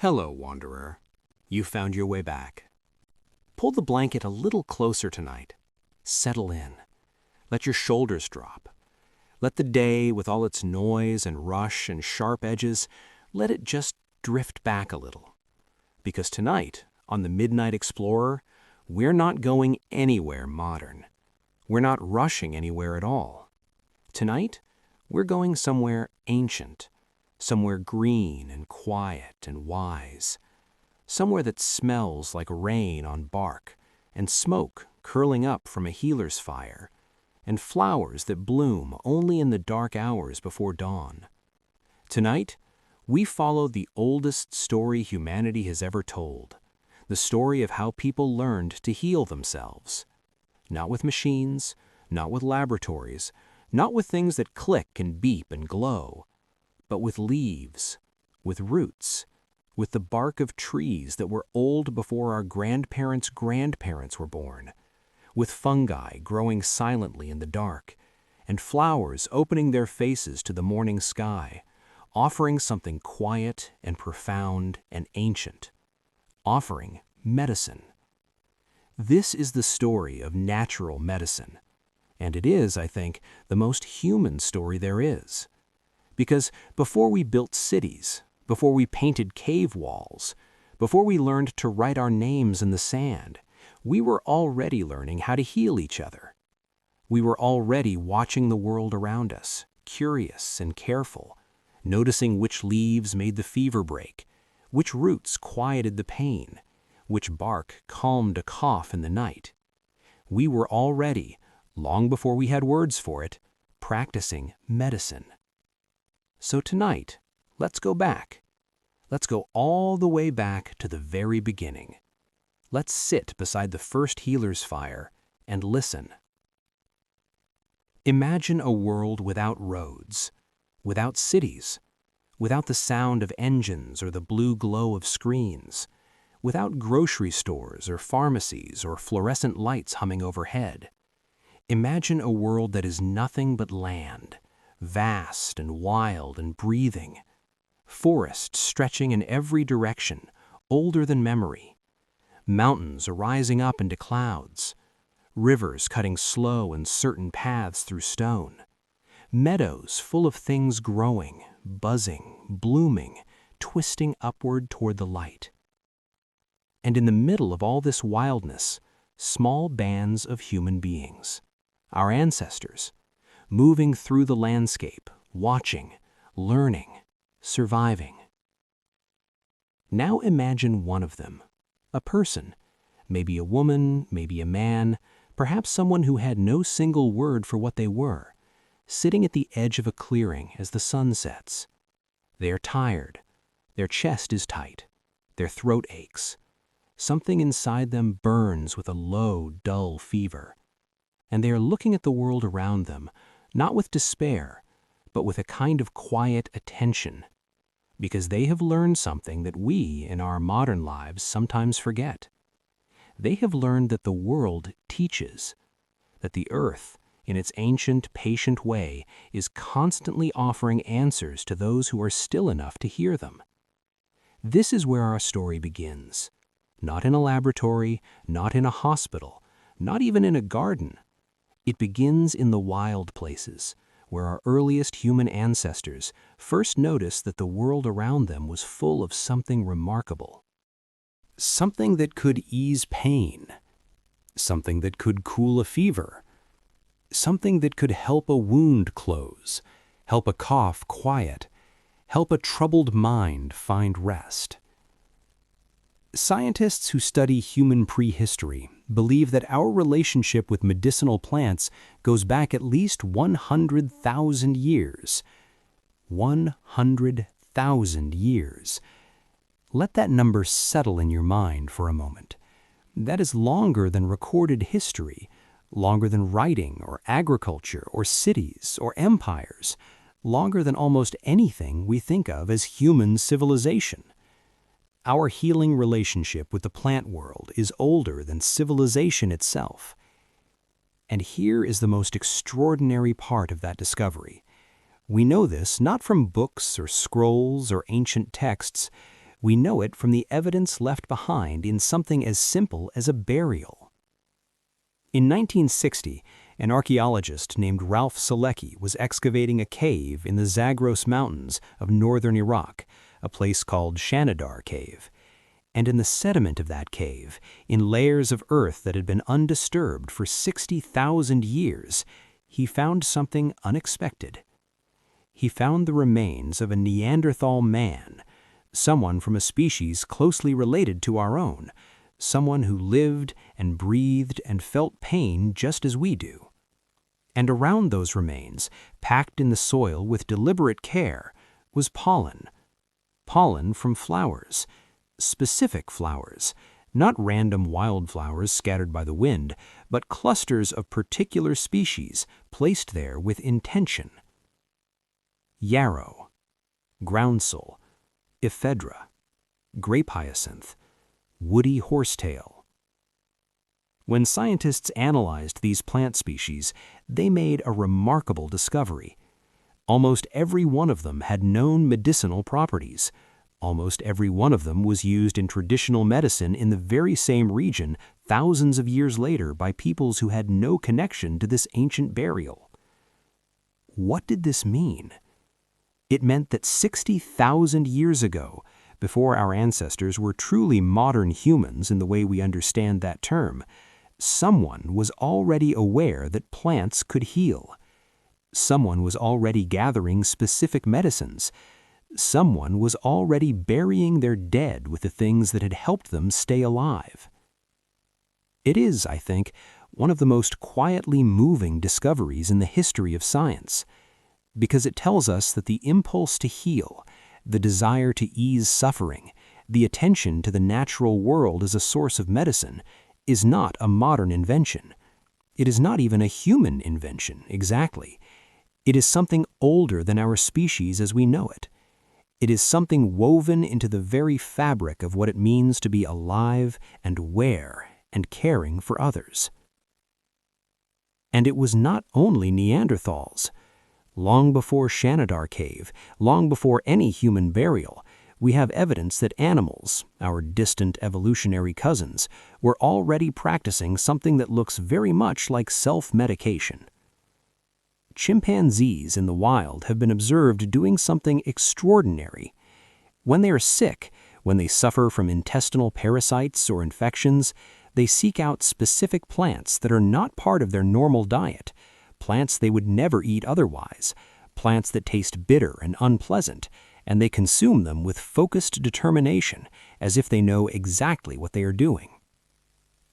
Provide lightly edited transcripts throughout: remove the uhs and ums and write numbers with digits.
Hello, wanderer. You found your way back. Pull the blanket a little closer tonight. Settle in. Let your shoulders drop. Let the day, with all its noise and rush and sharp edges, let it just drift back a little. Because tonight, on the Midnight Explorer, we're not going anywhere modern. We're not rushing anywhere at all. Tonight, we're going somewhere ancient, somewhere green and quiet and wise, somewhere that smells like rain on bark and smoke curling up from a healer's fire, and flowers that bloom only in the dark hours before dawn. Tonight, we follow the oldest story humanity has ever told, the story of how people learned to heal themselves. Not with machines, not with laboratories, not with things that click and beep and glow, but with leaves, with roots, with the bark of trees that were old before our grandparents' grandparents were born, with fungi growing silently in the dark, and flowers opening their faces to the morning sky, offering something quiet and profound and ancient, offering medicine. This is the story of natural medicine, and it is, I think, the most human story there is. Because before we built cities, before we painted cave walls, before we learned to write our names in the sand, we were already learning how to heal each other. We were already watching the world around us, curious and careful, noticing which leaves made the fever break, which roots quieted the pain, which bark calmed a cough in the night. We were already, long before we had words for it, practicing medicine. So tonight, let's go back. Let's go all the way back to the very beginning. Let's sit beside the first healer's fire and listen. Imagine a world without roads, without cities, without the sound of engines or the blue glow of screens, without grocery stores or pharmacies or fluorescent lights humming overhead. Imagine a world that is nothing but land, vast and wild and breathing, forests stretching in every direction, older than memory, mountains arising up into clouds, rivers cutting slow and certain paths through stone, meadows full of things growing, buzzing, blooming, twisting upward toward the light. And in the middle of all this wildness, small bands of human beings, our ancestors, moving through the landscape, watching, learning, surviving. Now imagine one of them, a person, maybe a woman, maybe a man, perhaps someone who had no single word for what they were, sitting at the edge of a clearing as the sun sets. They are tired, their chest is tight, their throat aches. Something inside them burns with a low, dull fever, and they are looking at the world around them, not with despair, but with a kind of quiet attention, because they have learned something that we, in our modern lives, sometimes forget. They have learned that the world teaches, that the earth, in its ancient, patient way, is constantly offering answers to those who are still enough to hear them. This is where our story begins. Not in a laboratory, not in a hospital, not even in a garden. It begins in the wild places, where our earliest human ancestors first noticed that the world around them was full of something remarkable. Something that could ease pain, something that could cool a fever, something that could help a wound close, help a cough quiet, help a troubled mind find rest. Scientists who study human prehistory believe that our relationship with medicinal plants goes back at least 100,000 years. 100,000 years. Let that number settle in your mind for a moment. That is longer than recorded history, longer than writing or agriculture or cities or empires, longer than almost anything we think of as human civilization. Our healing relationship with the plant world is older than civilization itself. And here is the most extraordinary part of that discovery. We know this not from books or scrolls or ancient texts. We know it from the evidence left behind in something as simple as a burial. In 1960, an archaeologist named Ralph Selecki was excavating a cave in the Zagros Mountains of northern Iraq, a place called Shanidar Cave. And in the sediment of that cave, in layers of earth that had been undisturbed for 60,000 years, he found something unexpected. He found the remains of a Neanderthal man, someone from a species closely related to our own, someone who lived and breathed and felt pain just as we do. And around those remains, packed in the soil with deliberate care, was pollen. Pollen from flowers, specific flowers, not random wildflowers scattered by the wind, but clusters of particular species placed there with intention. Yarrow, groundsel, ephedra, grape hyacinth, woody horsetail. When scientists analyzed these plant species, they made a remarkable discovery. Almost every one of them had known medicinal properties. Almost every one of them was used in traditional medicine in the very same region thousands of years later by peoples who had no connection to this ancient burial. What did this mean? It meant that 60,000 years ago, before our ancestors were truly modern humans in the way we understand that term, someone was already aware that plants could heal. Someone was already gathering specific medicines. Someone was already burying their dead with the things that had helped them stay alive. It is, I think, one of the most quietly moving discoveries in the history of science, because it tells us that the impulse to heal, the desire to ease suffering, the attention to the natural world as a source of medicine, is not a modern invention. It is not even a human invention, exactly. It is something older than our species as we know it. It is something woven into the very fabric of what it means to be alive and aware and caring for others. And it was not only Neanderthals. Long before Shanidar Cave, long before any human burial, we have evidence that animals, our distant evolutionary cousins, were already practicing something that looks very much like self-medication. Chimpanzees in the wild have been observed doing something extraordinary. When they are sick, when they suffer from intestinal parasites or infections, they seek out specific plants that are not part of their normal diet, plants they would never eat otherwise, plants that taste bitter and unpleasant, and they consume them with focused determination as if they know exactly what they are doing.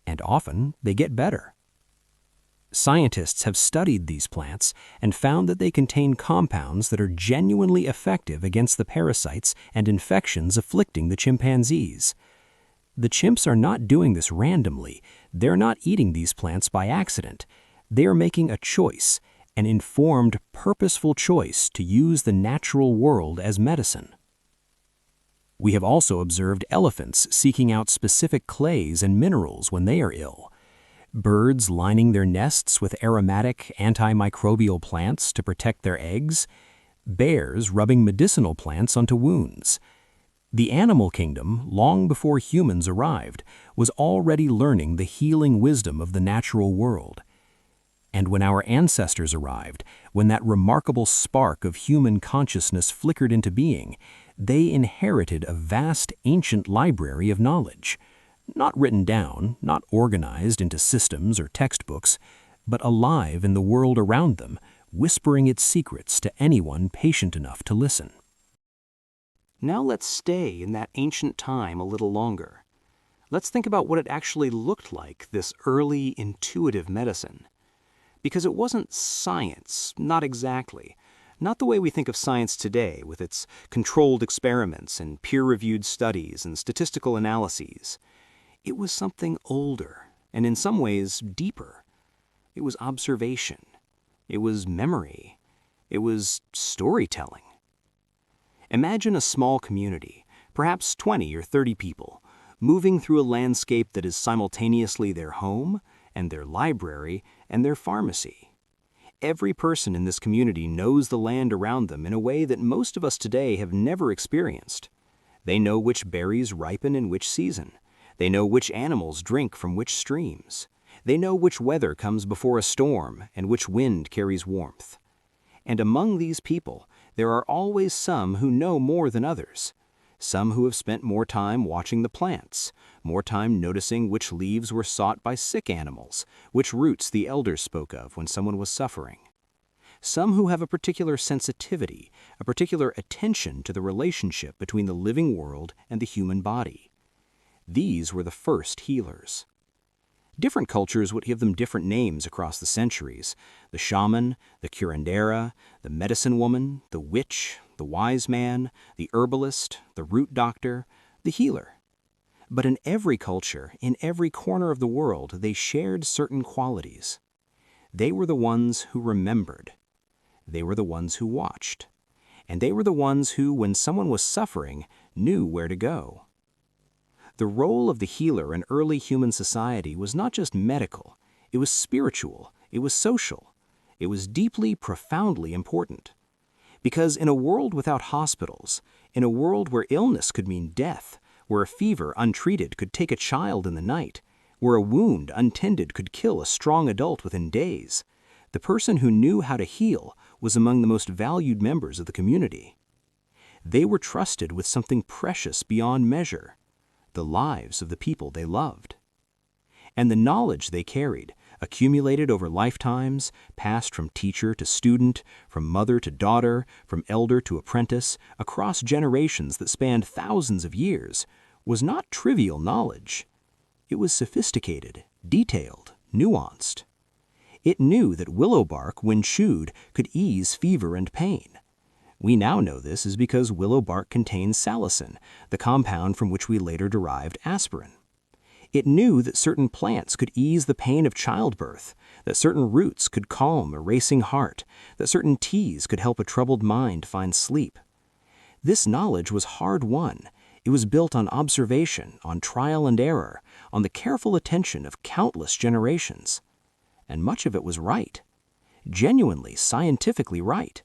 And often they get better. Scientists have studied these plants and found that they contain compounds that are genuinely effective against the parasites and infections afflicting the chimpanzees. The chimps are not doing this randomly. They're not eating these plants by accident. They are making a choice, an informed, purposeful choice to use the natural world as medicine. We have also observed elephants seeking out specific clays and minerals when they are ill. Birds lining their nests with aromatic antimicrobial plants to protect their eggs, bears rubbing medicinal plants onto wounds. The animal kingdom, long before humans arrived, was already learning the healing wisdom of the natural world. And when our ancestors arrived, when that remarkable spark of human consciousness flickered into being, they inherited a vast ancient library of knowledge. Not written down, not organized into systems or textbooks, but alive in the world around them, whispering its secrets to anyone patient enough to listen. Now let's stay in that ancient time a little longer. Let's think about what it actually looked like, this early intuitive medicine. Because it wasn't science, not exactly. Not the way we think of science today, with its controlled experiments and peer-reviewed studies and statistical analyses. It was something older, and in some ways deeper. It was observation. It was memory. It was storytelling. Imagine a small community, perhaps 20 or 30 people, moving through a landscape that is simultaneously their home and their library and their pharmacy. Every person in this community knows the land around them in a way that most of us today have never experienced. They know which berries ripen in which season. They know which animals drink from which streams. They know which weather comes before a storm and which wind carries warmth. And among these people, there are always some who know more than others. Some who have spent more time watching the plants, more time noticing which leaves were sought by sick animals, which roots the elders spoke of when someone was suffering. Some who have a particular sensitivity, a particular attention to the relationship between the living world and the human body. These were the first healers. Different cultures would give them different names across the centuries: the shaman, the curandera, the medicine woman, the witch, the wise man, the herbalist, the root doctor, the healer. But in every culture, in every corner of the world, they shared certain qualities. They were the ones who remembered. They were the ones who watched. And they were the ones who, when someone was suffering, knew where to go. The role of the healer in early human society was not just medical, it was spiritual, it was social, it was deeply, profoundly important. Because in a world without hospitals, in a world where illness could mean death, where a fever untreated could take a child in the night, where a wound untended could kill a strong adult within days, the person who knew how to heal was among the most valued members of the community. They were trusted with something precious beyond measure: the lives of the people they loved. And the knowledge they carried, accumulated over lifetimes, passed from teacher to student, from mother to daughter, from elder to apprentice, across generations that spanned thousands of years, was not trivial knowledge. It was sophisticated, detailed, nuanced. It knew that willow bark, when chewed, could ease fever and pain. We now know this is because willow bark contains salicin, the compound from which we later derived aspirin. It knew that certain plants could ease the pain of childbirth, that certain roots could calm a racing heart, that certain teas could help a troubled mind find sleep. This knowledge was hard-won. It was built on observation, on trial and error, on the careful attention of countless generations. And much of it was right. Genuinely, scientifically right.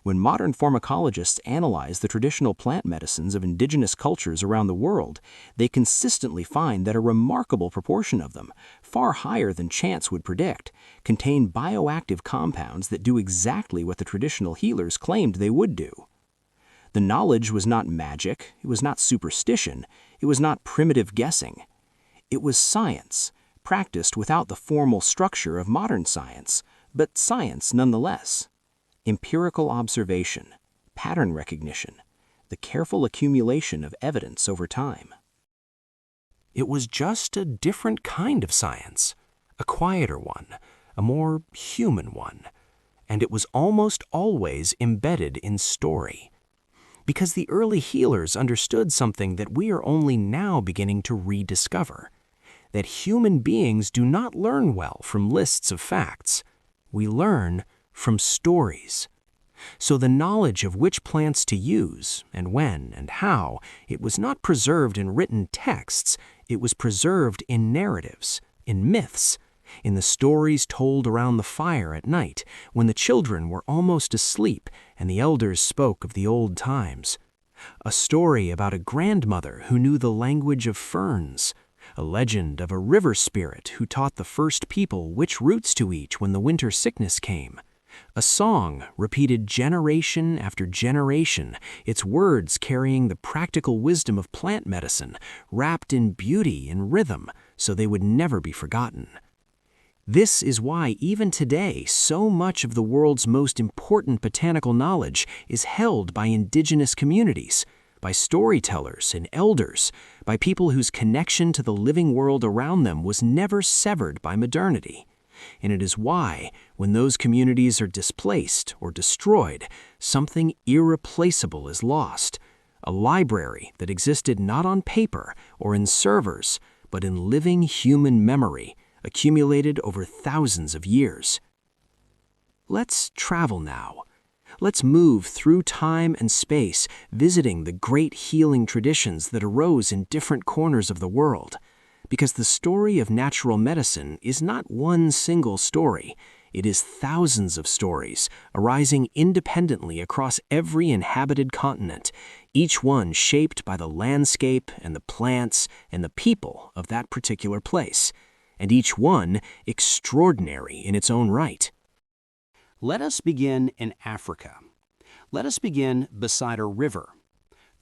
When modern pharmacologists analyze the traditional plant medicines of indigenous cultures around the world, they consistently find that a remarkable proportion of them, far higher than chance would predict, contain bioactive compounds that do exactly what the traditional healers claimed they would do. The knowledge was not magic, it was not superstition, it was not primitive guessing. It was science, practiced without the formal structure of modern science, but science nonetheless. Empirical observation, pattern recognition, the careful accumulation of evidence over time. It was just a different kind of science, a quieter one, a more human one, and it was almost always embedded in story. Because the early healers understood something that we are only now beginning to rediscover, that human beings do not learn well from lists of facts. We learn from stories. So the knowledge of which plants to use, and when, and how, it was not preserved in written texts, it was preserved in narratives, in myths, in the stories told around the fire at night, when the children were almost asleep and the elders spoke of the old times. A story about a grandmother who knew the language of ferns, a legend of a river spirit who taught the first people which roots to eat when the winter sickness came. A song repeated generation after generation, its words carrying the practical wisdom of plant medicine, wrapped in beauty and rhythm, so they would never be forgotten. This is why even today so much of the world's most important botanical knowledge is held by indigenous communities, by storytellers and elders, by people whose connection to the living world around them was never severed by modernity. And it is why, when those communities are displaced or destroyed, something irreplaceable is lost, a library that existed not on paper or in servers, but in living human memory, accumulated over thousands of years. Let's travel now. Let's move through time and space, visiting the great healing traditions that arose in different corners of the world. Because the story of natural medicine is not one single story. It is thousands of stories, arising independently across every inhabited continent, each one shaped by the landscape and the plants and the people of that particular place, and each one extraordinary in its own right. Let us begin in Africa. Let us begin beside a river.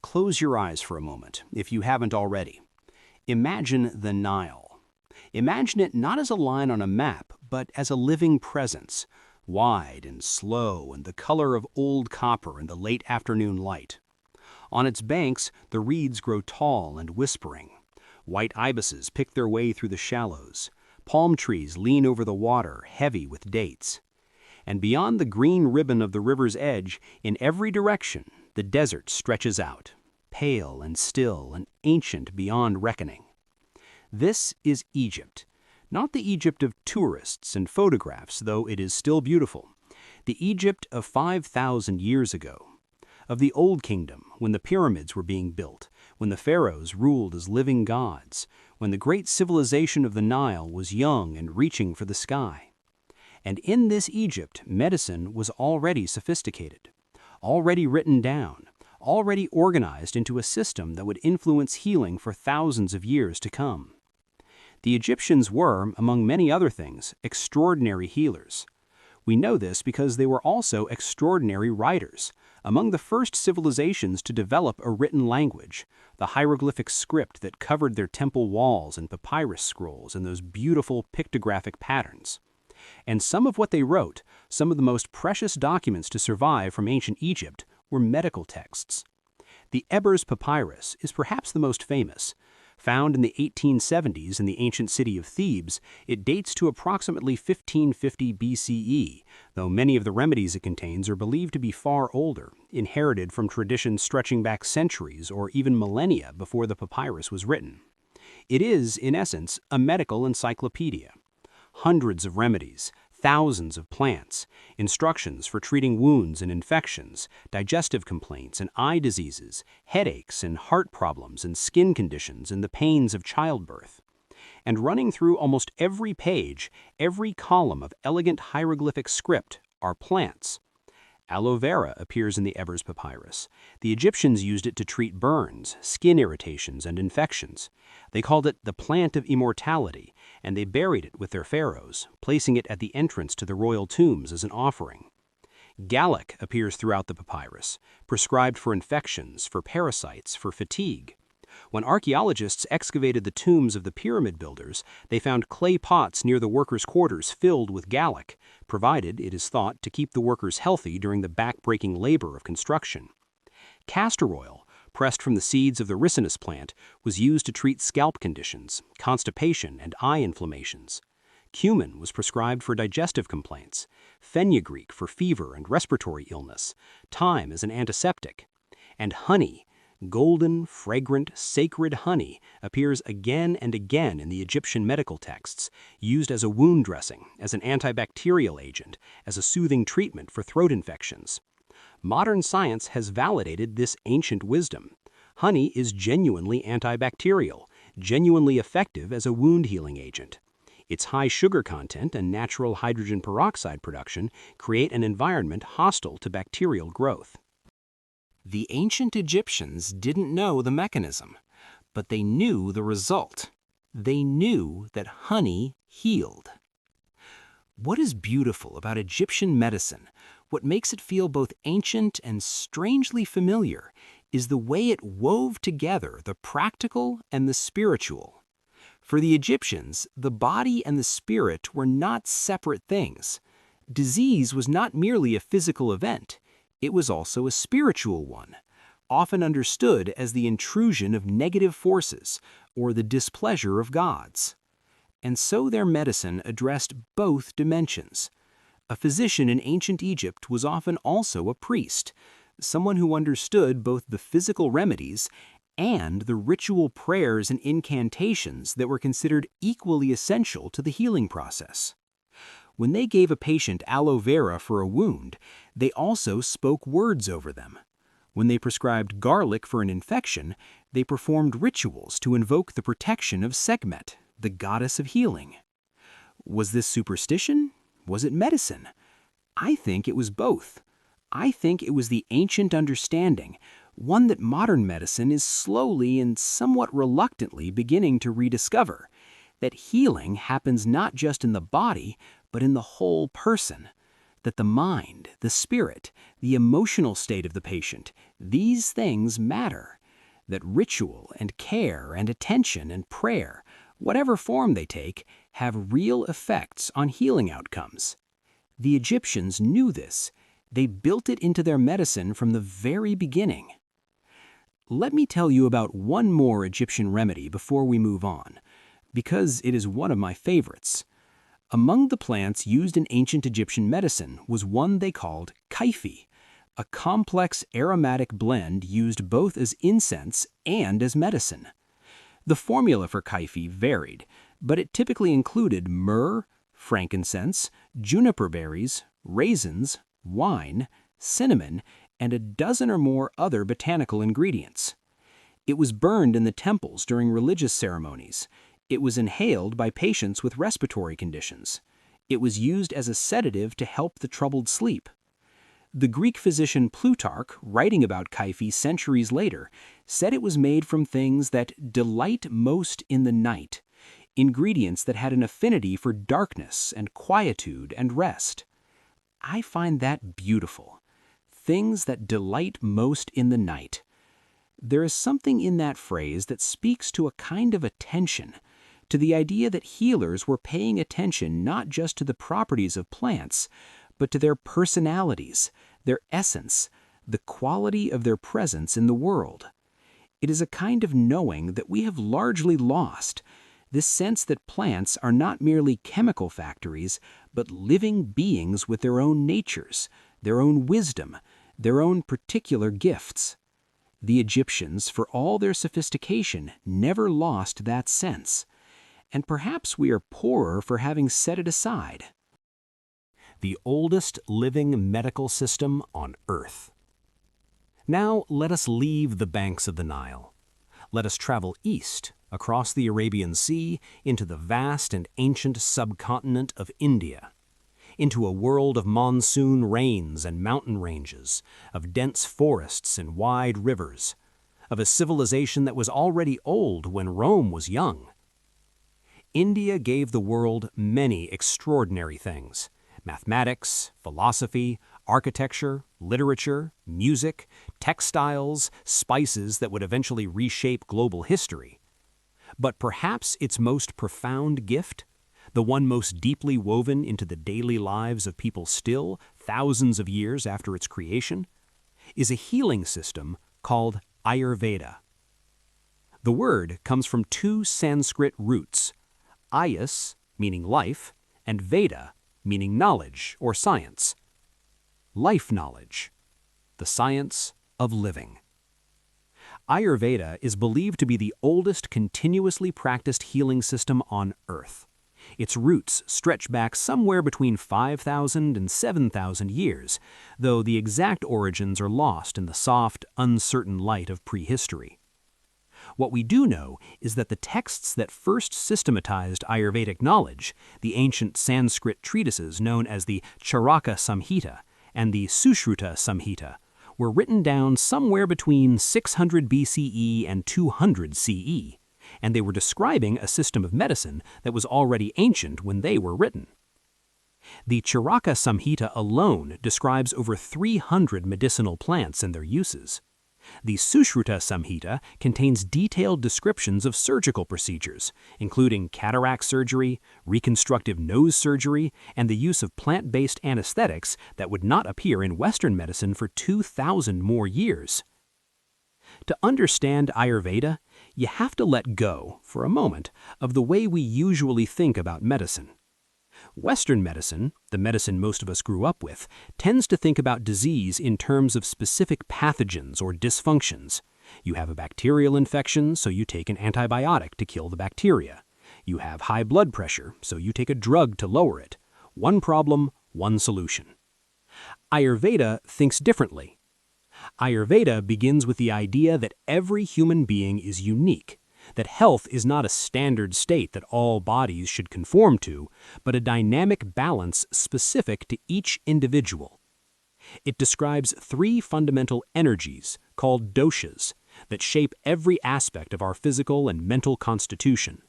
Close your eyes for a moment, if you haven't already. Imagine the Nile. Imagine it not as a line on a map, but as a living presence, wide and slow and the color of old copper in the late afternoon light. On its banks, the reeds grow tall and whispering. White ibises pick their way through the shallows. Palm trees lean over the water, heavy with dates. And beyond the green ribbon of the river's edge, in every direction, the desert stretches out, pale and still and ancient beyond reckoning. This is Egypt, not the Egypt of tourists and photographs, though it is still beautiful. The Egypt of 5,000 years ago, of the Old Kingdom, when the pyramids were being built, when the pharaohs ruled as living gods, when the great civilization of the Nile was young and reaching for the sky. And in this Egypt, medicine was already sophisticated, already written down, already organized into a system that would influence healing for thousands of years to come. The Egyptians were, among many other things, extraordinary healers. We know this because they were also extraordinary writers, among the first civilizations to develop a written language, the hieroglyphic script that covered their temple walls and papyrus scrolls in those beautiful pictographic patterns. And some of what they wrote, some of the most precious documents to survive from ancient Egypt, were medical texts. The Ebers Papyrus is perhaps the most famous. Found in the 1870s in the ancient city of Thebes, it dates to approximately 1550 BCE, though many of the remedies it contains are believed to be far older, inherited from traditions stretching back centuries or even millennia before the papyrus was written. It is, in essence, a medical encyclopedia. Hundreds of remedies, thousands of plants, instructions for treating wounds and infections, digestive complaints and eye diseases, headaches and heart problems and skin conditions and the pains of childbirth. And running through almost every page, every column of elegant hieroglyphic script are plants. Aloe vera appears in the Ebers Papyrus. The Egyptians used it to treat burns, skin irritations, and infections. They called it the plant of immortality, and they buried it with their pharaohs, placing it at the entrance to the royal tombs as an offering. Gallic appears throughout the papyrus, prescribed for infections, for parasites, for fatigue. When archaeologists excavated the tombs of the pyramid builders, they found clay pots near the workers' quarters filled with Gallic, provided, it is thought, to keep the workers healthy during the back-breaking labor of construction. Castor oil, pressed from the seeds of the ricinus plant, was used to treat scalp conditions, constipation, and eye inflammations. Cumin was prescribed for digestive complaints, fenugreek for fever and respiratory illness, thyme as an antiseptic, and honey, golden, fragrant, sacred honey, appears again and again in the Egyptian medical texts, used as a wound dressing, as an antibacterial agent, as a soothing treatment for throat infections. Modern science has validated this ancient wisdom. Honey is genuinely antibacterial, genuinely effective as a wound healing agent. Its high sugar content and natural hydrogen peroxide production create an environment hostile to bacterial growth. The ancient Egyptians didn't know the mechanism, but they knew the result. They knew that honey healed. What is beautiful about Egyptian medicine, what makes it feel both ancient and strangely familiar, is the way it wove together the practical and the spiritual. For the Egyptians, the body and the spirit were not separate things. Disease was not merely a physical event. It was also a spiritual one, often understood as the intrusion of negative forces or the displeasure of gods. And so their medicine addressed both dimensions. A physician in ancient Egypt was often also a priest, someone who understood both the physical remedies and the ritual prayers and incantations that were considered equally essential to the healing process. When they gave a patient aloe vera for a wound, they also spoke words over them. When they prescribed garlic for an infection, they performed rituals to invoke the protection of Sekhmet, the goddess of healing. Was this superstition? Was it medicine? I think it was both. I think it was the ancient understanding, one that modern medicine is slowly and somewhat reluctantly beginning to rediscover, that healing happens not just in the body, but in the whole person, that the mind, the spirit, the emotional state of the patient, these things matter, that ritual and care and attention and prayer, whatever form they take, have real effects on healing outcomes. The Egyptians knew this. They built it into their medicine from the very beginning. Let me tell you about one more Egyptian remedy before we move on, because it is one of my favorites. Among the plants used in ancient Egyptian medicine was one they called kaifi, a complex aromatic blend used both as incense and as medicine. The formula for kaifi varied, but it typically included myrrh, frankincense, juniper berries, raisins, wine, cinnamon, and a dozen or more other botanical ingredients. It was burned in the temples during religious ceremonies. It was inhaled by patients with respiratory conditions. It was used as a sedative to help the troubled sleep. The Greek physician Plutarch, writing about kaifi centuries later, said it was made from things that delight most in the night, ingredients that had an affinity for darkness and quietude and rest. I find that beautiful. Things that delight most in the night. There is something in that phrase that speaks to a kind of attention, to the idea that healers were paying attention not just to the properties of plants, but to their personalities, their essence, the quality of their presence in the world. It is a kind of knowing that we have largely lost, this sense that plants are not merely chemical factories, but living beings with their own natures, their own wisdom, their own particular gifts. The Egyptians, for all their sophistication, never lost that sense, and perhaps we are poorer for having set it aside. The oldest living medical system on Earth. Now let us leave the banks of the Nile. Let us travel east, across the Arabian Sea, into the vast and ancient subcontinent of India, into a world of monsoon rains and mountain ranges, of dense forests and wide rivers, of a civilization that was already old when Rome was young. India gave the world many extraordinary things: mathematics, philosophy, architecture, literature, music, textiles, spices that would eventually reshape global history. But perhaps its most profound gift, the one most deeply woven into the daily lives of people still, thousands of years after its creation, is a healing system called Ayurveda. The word comes from two Sanskrit roots, ayus, meaning life, and Veda, meaning knowledge or science. Life knowledge, the science of living. Ayurveda is believed to be the oldest continuously practiced healing system on Earth. Its roots stretch back somewhere between 5,000 and 7,000 years, though the exact origins are lost in the soft, uncertain light of prehistory. What we do know is that the texts that first systematized Ayurvedic knowledge, the ancient Sanskrit treatises known as the Charaka Samhita and the Sushruta Samhita, were written down somewhere between 600 BCE and 200 CE, and they were describing a system of medicine that was already ancient when they were written. The Charaka Samhita alone describes over 300 medicinal plants and their uses. The Sushruta Samhita contains detailed descriptions of surgical procedures, including cataract surgery, reconstructive nose surgery, and the use of plant-based anesthetics that would not appear in Western medicine for 2,000 more years. To understand Ayurveda, you have to let go, for a moment, of the way we usually think about medicine. Western medicine, the medicine most of us grew up with, tends to think about disease in terms of specific pathogens or dysfunctions. You have a bacterial infection, so you take an antibiotic to kill the bacteria. You have high blood pressure, so you take a drug to lower it. One problem, one solution. Ayurveda thinks differently. Ayurveda begins with the idea that every human being is unique, that health is not a standard state that all bodies should conform to, but a dynamic balance specific to each individual. It describes three fundamental energies, called doshas, that shape every aspect of our physical and mental constitution.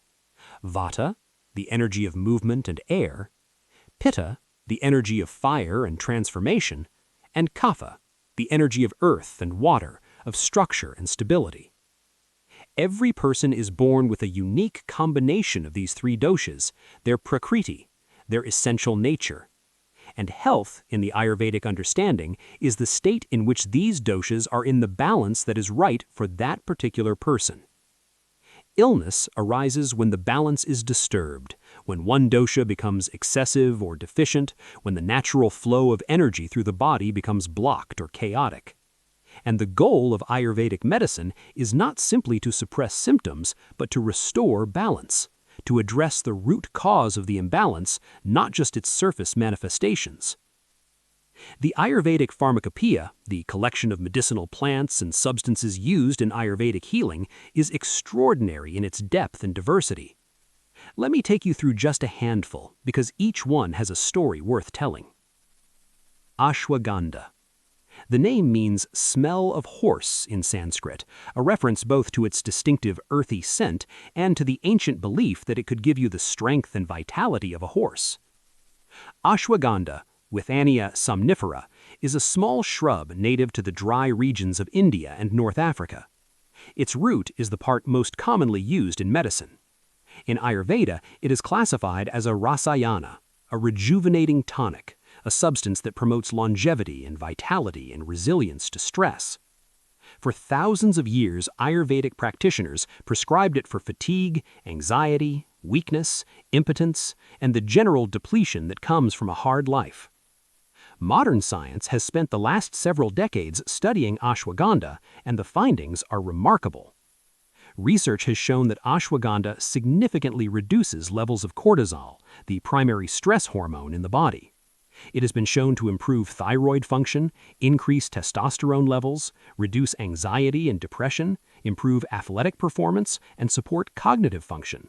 Vata, the energy of movement and air; Pitta, the energy of fire and transformation; and Kapha, the energy of earth and water, of structure and stability. Every person is born with a unique combination of these three doshas, their prakriti, their essential nature. And health, in the Ayurvedic understanding, is the state in which these doshas are in the balance that is right for that particular person. Illness arises when the balance is disturbed, when one dosha becomes excessive or deficient, when the natural flow of energy through the body becomes blocked or chaotic. And the goal of Ayurvedic medicine is not simply to suppress symptoms, but to restore balance, to address the root cause of the imbalance, not just its surface manifestations. The Ayurvedic pharmacopoeia, the collection of medicinal plants and substances used in Ayurvedic healing, is extraordinary in its depth and diversity. Let me take you through just a handful, because each one has a story worth telling. Ashwagandha. The name means smell of horse in Sanskrit, a reference both to its distinctive earthy scent and to the ancient belief that it could give you the strength and vitality of a horse. Ashwagandha, Withania somnifera, is a small shrub native to the dry regions of India and North Africa. Its root is the part most commonly used in medicine. In Ayurveda, it is classified as a rasayana, a rejuvenating tonic, a substance that promotes longevity and vitality and resilience to stress. For thousands of years, Ayurvedic practitioners prescribed it for fatigue, anxiety, weakness, impotence, and the general depletion that comes from a hard life. Modern science has spent the last several decades studying ashwagandha, and the findings are remarkable. Research has shown that ashwagandha significantly reduces levels of cortisol, the primary stress hormone in the body. It has been shown to improve thyroid function, increase testosterone levels, reduce anxiety and depression, improve athletic performance, and support cognitive function.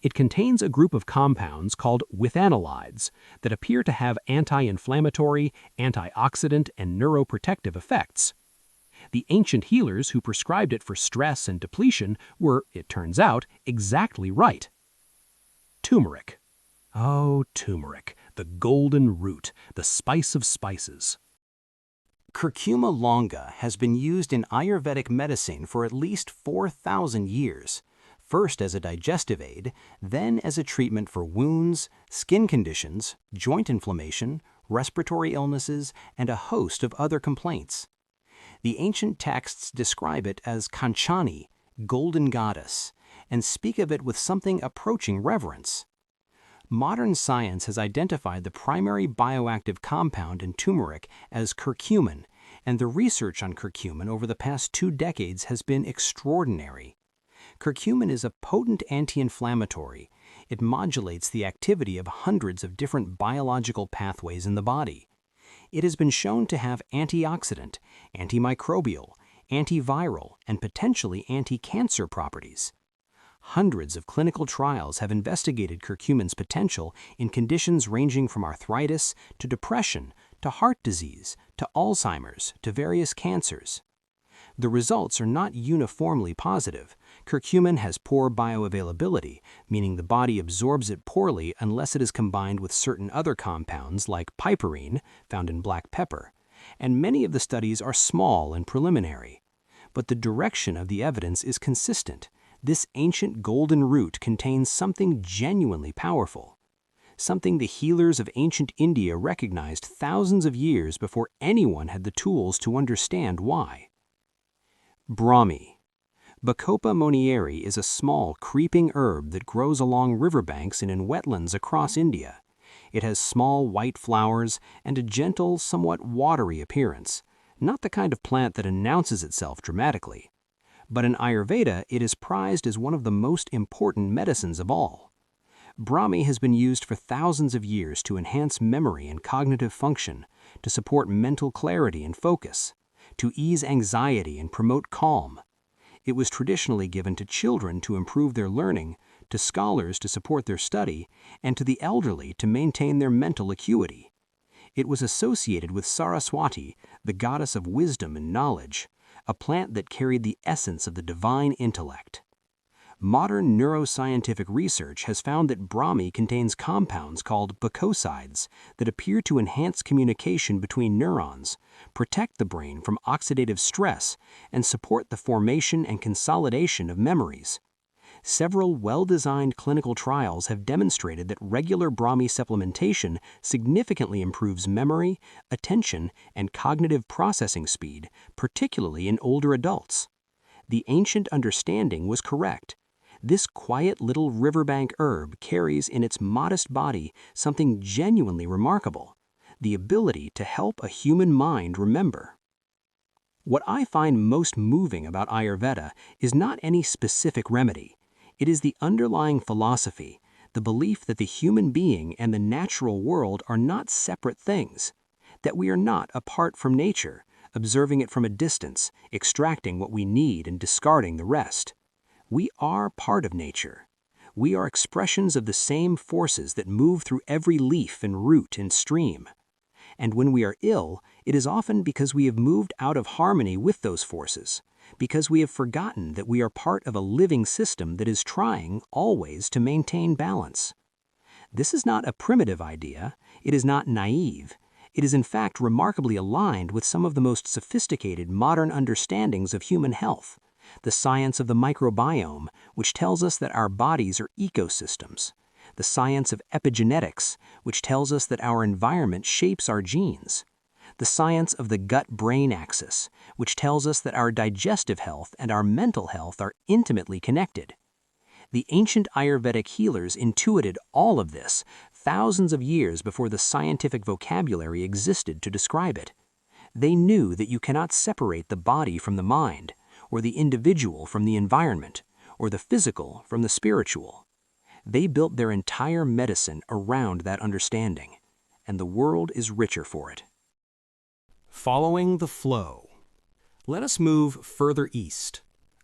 It contains a group of compounds called withanolides that appear to have anti-inflammatory, antioxidant, and neuroprotective effects. The ancient healers who prescribed it for stress and depletion were, it turns out, exactly right. Turmeric. Oh, turmeric, the golden root, the spice of spices. Curcuma longa has been used in Ayurvedic medicine for at least 4,000 years. First as a digestive aid, then as a treatment for wounds, skin conditions, joint inflammation, respiratory illnesses, and a host of other complaints. The ancient texts describe it as Kanchani, golden goddess, and speak of it with something approaching reverence. Modern science has identified the primary bioactive compound in turmeric as curcumin, and the research on curcumin over the past 2 decades has been extraordinary. Curcumin is a potent anti-inflammatory. It modulates the activity of hundreds of different biological pathways in the body. It has been shown to have antioxidant, antimicrobial, antiviral, and potentially anti-cancer properties. Hundreds of clinical trials have investigated curcumin's potential in conditions ranging from arthritis to depression to heart disease to Alzheimer's to various cancers. The results are not uniformly positive. Curcumin has poor bioavailability, meaning the body absorbs it poorly unless it is combined with certain other compounds like piperine, found in black pepper, and many of the studies are small and preliminary. But the direction of the evidence is consistent. This ancient golden root contains something genuinely powerful, something the healers of ancient India recognized thousands of years before anyone had the tools to understand why. Brahmi. Bacopa monieri is a small, creeping herb that grows along riverbanks and in wetlands across India. It has small white flowers and a gentle, somewhat watery appearance, not the kind of plant that announces itself dramatically. But in Ayurveda, it is prized as one of the most important medicines of all. Brahmi has been used for thousands of years to enhance memory and cognitive function, to support mental clarity and focus, to ease anxiety and promote calm. It was traditionally given to children to improve their learning, to scholars to support their study, and to the elderly to maintain their mental acuity. It was associated with Saraswati, the goddess of wisdom and knowledge, a plant that carried the essence of the divine intellect. Modern neuroscientific research has found that Brahmi contains compounds called bacosides that appear to enhance communication between neurons, protect the brain from oxidative stress, and support the formation and consolidation of memories. Several well-designed clinical trials have demonstrated that regular Brahmi supplementation significantly improves memory, attention, and cognitive processing speed, particularly in older adults. The ancient understanding was correct. This quiet little riverbank herb carries in its modest body something genuinely remarkable: the ability to help a human mind remember. What I find most moving about Ayurveda is not any specific remedy. It is the underlying philosophy, the belief that the human being and the natural world are not separate things, that we are not apart from nature, observing it from a distance, extracting what we need and discarding the rest. We are part of nature. We are expressions of the same forces that move through every leaf and root and stream. And when we are ill, it is often because we have moved out of harmony with those forces, because we have forgotten that we are part of a living system that is trying always to maintain balance. This is not a primitive idea. It is not naive. It is in fact remarkably aligned with some of the most sophisticated modern understandings of human health. The science of the microbiome, which tells us that our bodies are ecosystems. The science of epigenetics, which tells us that our environment shapes our genes. The science of the gut-brain axis, which tells us that our digestive health and our mental health are intimately connected. The ancient Ayurvedic healers intuited all of this thousands of years before the scientific vocabulary existed to describe it. They knew that you cannot separate the body from the mind, or the individual from the environment, or the physical from the spiritual. They built their entire medicine around that understanding, and the world is richer for it. Following the flow. Let us move further east,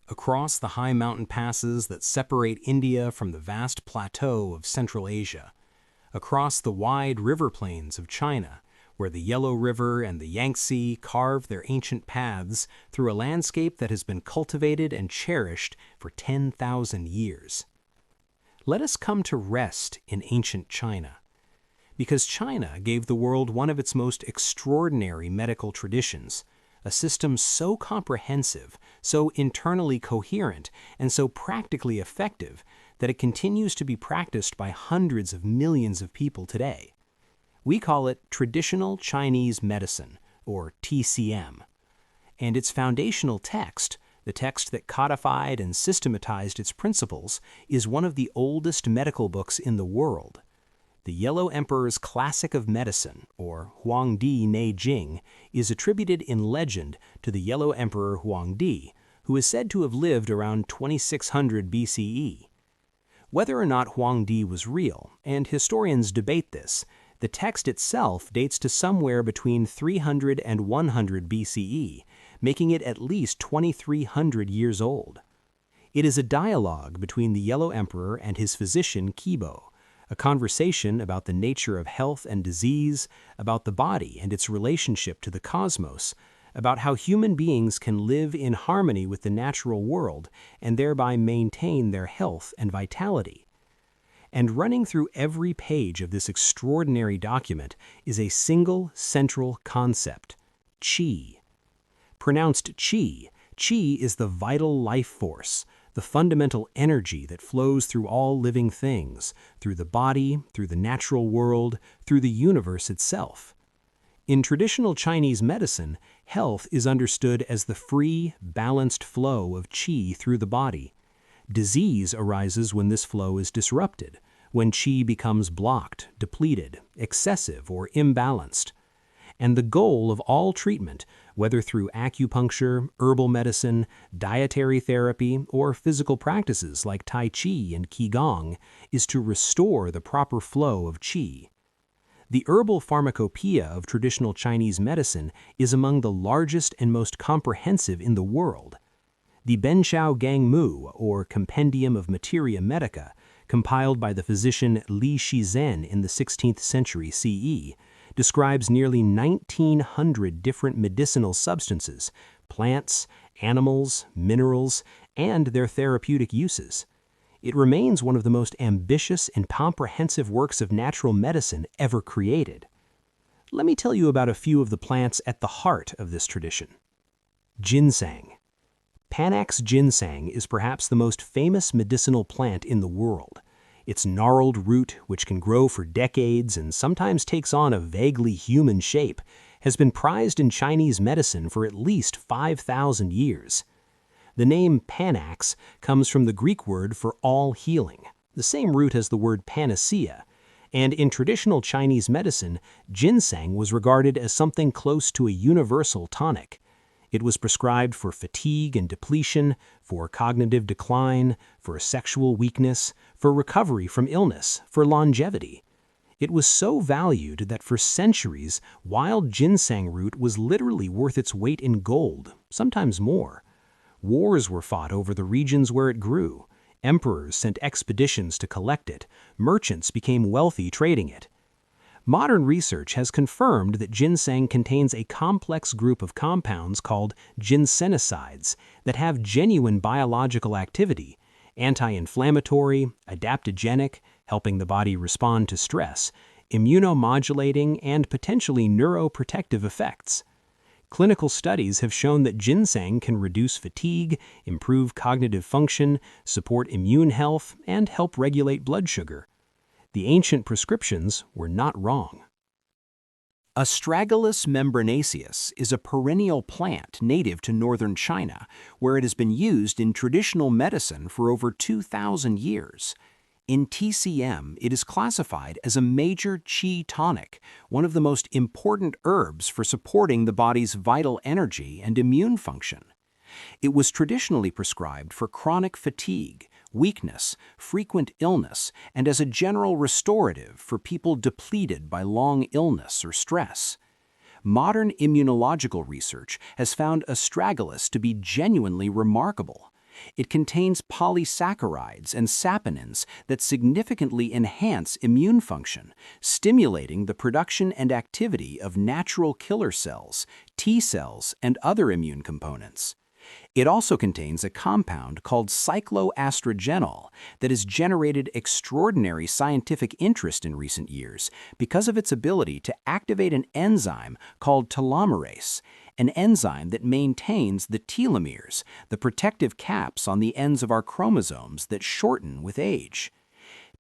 across the high mountain passes that separate India from the vast plateau of Central Asia, across the wide river plains of China, where the Yellow River and the Yangtze carve their ancient paths through a landscape that has been cultivated and cherished for 10,000 years. Let us come to rest in ancient China, because China gave the world one of its most extraordinary medical traditions, a system so comprehensive, so internally coherent, and so practically effective that it continues to be practiced by hundreds of millions of people today. We call it Traditional Chinese Medicine, or TCM. And its foundational text, the text that codified and systematized its principles, is one of the oldest medical books in the world. The Yellow Emperor's Classic of Medicine, or Huangdi Neijing, is attributed in legend to the Yellow Emperor Huangdi, who is said to have lived around 2600 BCE. Whether or not Huangdi was real, and historians debate this, the text itself dates to somewhere between 300 and 100 BCE, making it at least 2,300 years old. It is a dialogue between the Yellow Emperor and his physician Qibo, a conversation about the nature of health and disease, about the body and its relationship to the cosmos, about how human beings can live in harmony with the natural world and thereby maintain their health and vitality. And running through every page of this extraordinary document is a single central concept: qi. Pronounced qi, qi is the vital life force, the fundamental energy that flows through all living things, through the body, through the natural world, through the universe itself. In traditional Chinese medicine, health is understood as the free, balanced flow of qi through the body. Disease arises when this flow is disrupted, when qi becomes blocked, depleted, excessive, or imbalanced. And the goal of all treatment, whether through acupuncture, herbal medicine, dietary therapy, or physical practices like Tai Chi and Qigong, is to restore the proper flow of qi. The herbal pharmacopoeia of traditional Chinese medicine is among the largest and most comprehensive in the world. The Benchao Gangmu, or Compendium of Materia Medica, compiled by the physician Li Shizhen in the 16th century CE, describes nearly 1,900 different medicinal substances, plants, animals, minerals, and their therapeutic uses. It remains one of the most ambitious and comprehensive works of natural medicine ever created. Let me tell you about a few of the plants at the heart of this tradition. Ginseng. Panax ginseng is perhaps the most famous medicinal plant in the world. Its gnarled root, which can grow for decades and sometimes takes on a vaguely human shape, has been prized in Chinese medicine for at least 5,000 years. The name Panax comes from the Greek word for all healing, the same root as the word panacea, and in traditional Chinese medicine, ginseng was regarded as something close to a universal tonic. It was prescribed for fatigue and depletion, for cognitive decline, for sexual weakness, for recovery from illness, for longevity. It was so valued that for centuries, wild ginseng root was literally worth its weight in gold, sometimes more. Wars were fought over the regions where it grew. Emperors sent expeditions to collect it. Merchants became wealthy trading it. Modern research has confirmed that ginseng contains a complex group of compounds called ginsenosides that have genuine biological activity, anti-inflammatory, adaptogenic, helping the body respond to stress, immunomodulating, and potentially neuroprotective effects. Clinical studies have shown that ginseng can reduce fatigue, improve cognitive function, support immune health, and help regulate blood sugar. The ancient prescriptions were not wrong. Astragalus membranaceus is a perennial plant native to northern China, where it has been used in traditional medicine for over 2,000 years. In TCM, it is classified as a major qi tonic, one of the most important herbs for supporting the body's vital energy and immune function. It was traditionally prescribed for chronic fatigue, weakness, frequent illness, and as a general restorative for people depleted by long illness or stress. Modern immunological research has found astragalus to be genuinely remarkable. It contains polysaccharides and saponins that significantly enhance immune function, stimulating the production and activity of natural killer cells, T cells, and other immune components. It also contains a compound called cycloestrogenol that has generated extraordinary scientific interest in recent years because of its ability to activate an enzyme called telomerase, an enzyme that maintains the telomeres, the protective caps on the ends of our chromosomes that shorten with age.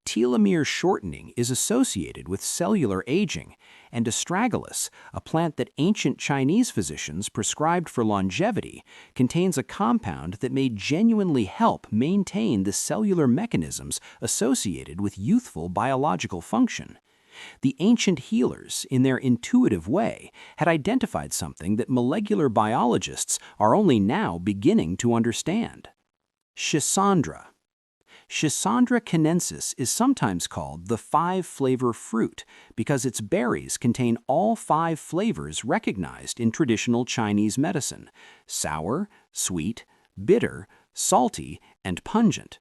Telomere shortening is associated with cellular aging, and astragalus, a plant that ancient Chinese physicians prescribed for longevity, contains a compound that may genuinely help maintain the cellular mechanisms associated with youthful biological function. The ancient healers, in their intuitive way, had identified something that molecular biologists are only now beginning to understand. Schisandra. Schisandra chinensis is sometimes called the five-flavor fruit because its berries contain all 5 flavors recognized in traditional Chinese medicine: sour, sweet, bitter, salty, and pungent.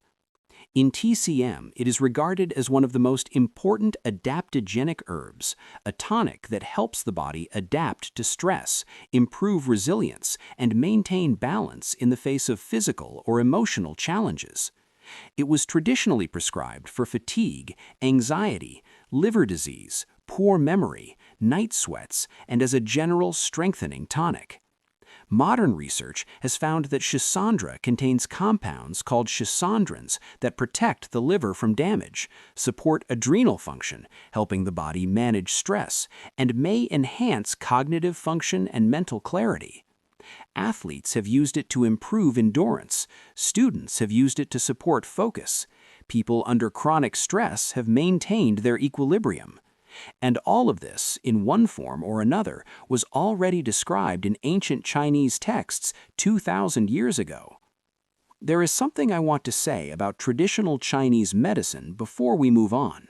In TCM, it is regarded as one of the most important adaptogenic herbs, a tonic that helps the body adapt to stress, improve resilience, and maintain balance in the face of physical or emotional challenges. It was traditionally prescribed for fatigue, anxiety, liver disease, poor memory, night sweats, and as a general strengthening tonic. Modern research has found that schisandra contains compounds called schisandrins that protect the liver from damage, support adrenal function, helping the body manage stress, and may enhance cognitive function and mental clarity. Athletes have used it to improve endurance. Students have used it to support focus. People under chronic stress have maintained their equilibrium. And all of this, in one form or another, was already described in ancient Chinese texts 2,000 years ago. There is something I want to say about traditional Chinese medicine before we move on,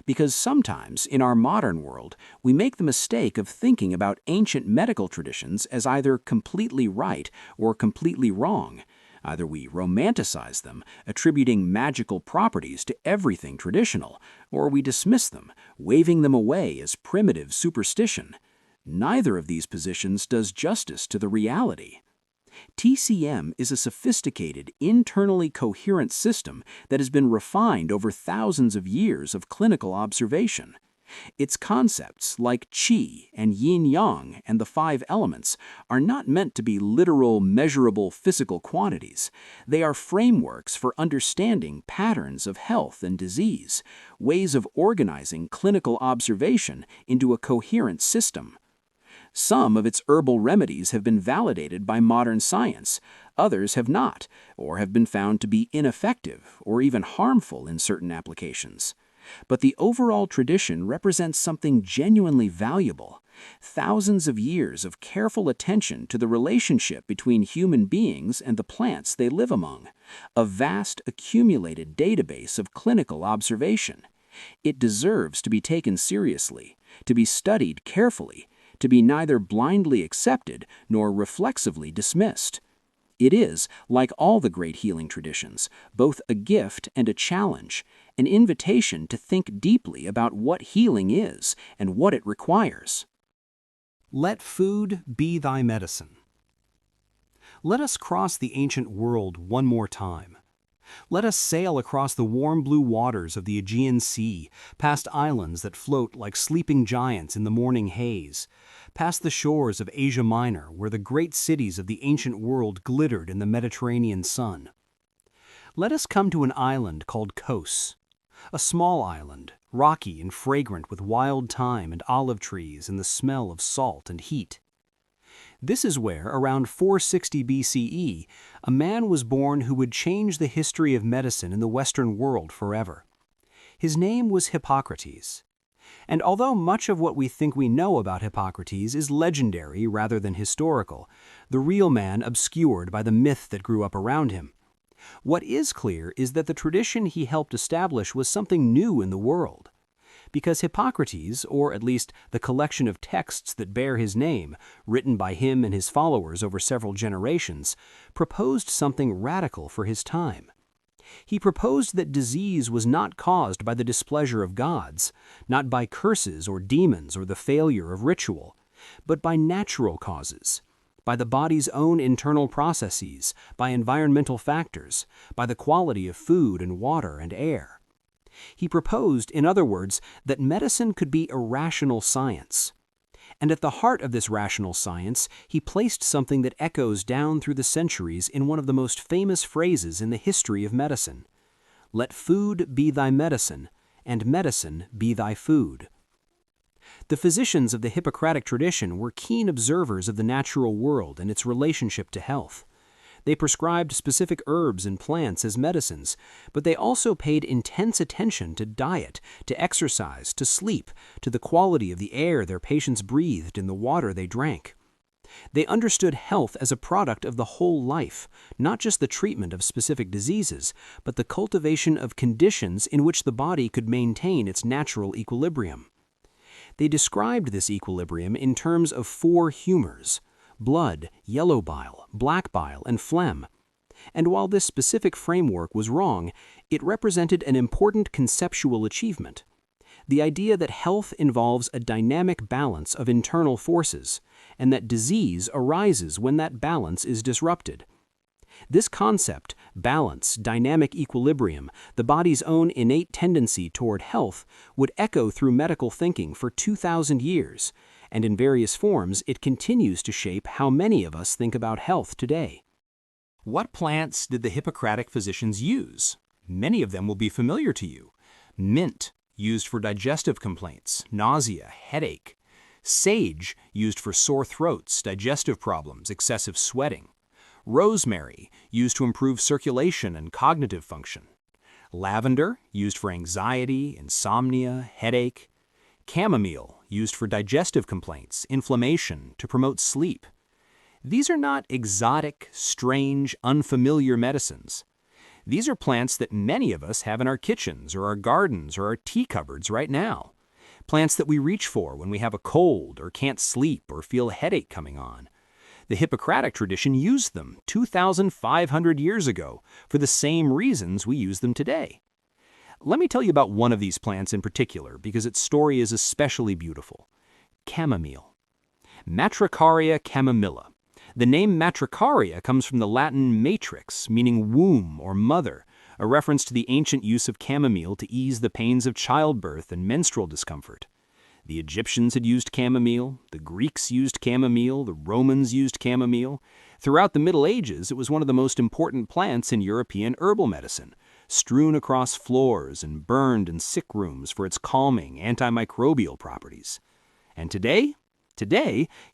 because sometimes in our modern world we make the mistake of thinking about ancient medical traditions as either completely right or completely wrong. Either we romanticize them, attributing magical properties to everything traditional, or we dismiss them, waving them away as primitive superstition. Neither of these positions does justice to the reality. TCM is a sophisticated, internally coherent system that has been refined over thousands of years of clinical observation. Its concepts, like qi and yin-yang and the 5 elements, are not meant to be literal, measurable physical quantities. They are frameworks for understanding patterns of health and disease, ways of organizing clinical observation into a coherent system. Some of its herbal remedies have been validated by modern science, others have not, or have been found to be ineffective or even harmful in certain applications. But the overall tradition represents something genuinely valuable. Thousands of years of careful attention to the relationship between human beings and the plants they live among. A vast accumulated database of clinical observation. It deserves to be taken seriously, to be studied carefully, to be neither blindly accepted nor reflexively dismissed. It is, like all the great healing traditions, both a gift and a challenge, an invitation to think deeply about what healing is and what it requires. Let food be thy medicine. Let us cross the ancient world one more time. Let us sail across the warm blue waters of the Aegean Sea, past islands that float like sleeping giants in the morning haze, past the shores of Asia Minor, where the great cities of the ancient world glittered in the Mediterranean sun. Let us come to an island called Kos, a small island, rocky and fragrant with wild thyme and olive trees and the smell of salt and heat. This is where, around 460 BCE, a man was born who would change the history of medicine in the Western world forever. His name was Hippocrates. And although much of what we think we know about Hippocrates is legendary rather than historical, the real man obscured by the myth that grew up around him, what is clear is that the tradition he helped establish was something new in the world. Because Hippocrates, or at least the collection of texts that bear his name, written by him and his followers over several generations, proposed something radical for his time. He proposed that disease was not caused by the displeasure of gods, not by curses or demons or the failure of ritual, but by natural causes, by the body's own internal processes, by environmental factors, by the quality of food and water and air. He proposed, in other words, that medicine could be a rational science. And at the heart of this rational science, he placed something that echoes down through the centuries in one of the most famous phrases in the history of medicine. Let food be thy medicine, and medicine be thy food. The physicians of the Hippocratic tradition were keen observers of the natural world and its relationship to health. They prescribed specific herbs and plants as medicines, but they also paid intense attention to diet, to exercise, to sleep, to the quality of the air their patients breathed and the water they drank. They understood health as a product of the whole life, not just the treatment of specific diseases, but the cultivation of conditions in which the body could maintain its natural equilibrium. They described this equilibrium in terms of 4 humors: blood, yellow bile, black bile, and phlegm. And while this specific framework was wrong, it represented an important conceptual achievement. The idea that health involves a dynamic balance of internal forces, and that disease arises when that balance is disrupted. This concept, balance, dynamic equilibrium, the body's own innate tendency toward health, would echo through medical thinking for 2,000 years, and in various forms it continues to shape how many of us think about health today. What plants did the Hippocratic physicians use? Many of them will be familiar to you. Mint, used for digestive complaints, nausea, headache. Sage, used for sore throats, digestive problems, excessive sweating. Rosemary, used to improve circulation and cognitive function. Lavender, used for anxiety, insomnia, headache. Chamomile, used for digestive complaints, inflammation, to promote sleep. These are not exotic, strange, unfamiliar medicines. These are plants that many of us have in our kitchens or our gardens or our tea cupboards right now. Plants that we reach for when we have a cold or can't sleep or feel a headache coming on. The Hippocratic tradition used them 2,500 years ago for the same reasons we use them today. Let me tell you about one of these plants in particular because its story is especially beautiful. Chamomile. Matricaria chamomilla. The name Matricaria comes from the Latin matrix, meaning womb or mother, a reference to the ancient use of chamomile to ease the pains of childbirth and menstrual discomfort. The Egyptians had used chamomile, the Greeks used chamomile, the Romans used chamomile. Throughout the Middle Ages, it was one of the most important plants in European herbal medicine, strewn across floors and burned in sick rooms for its calming, antimicrobial properties. And today,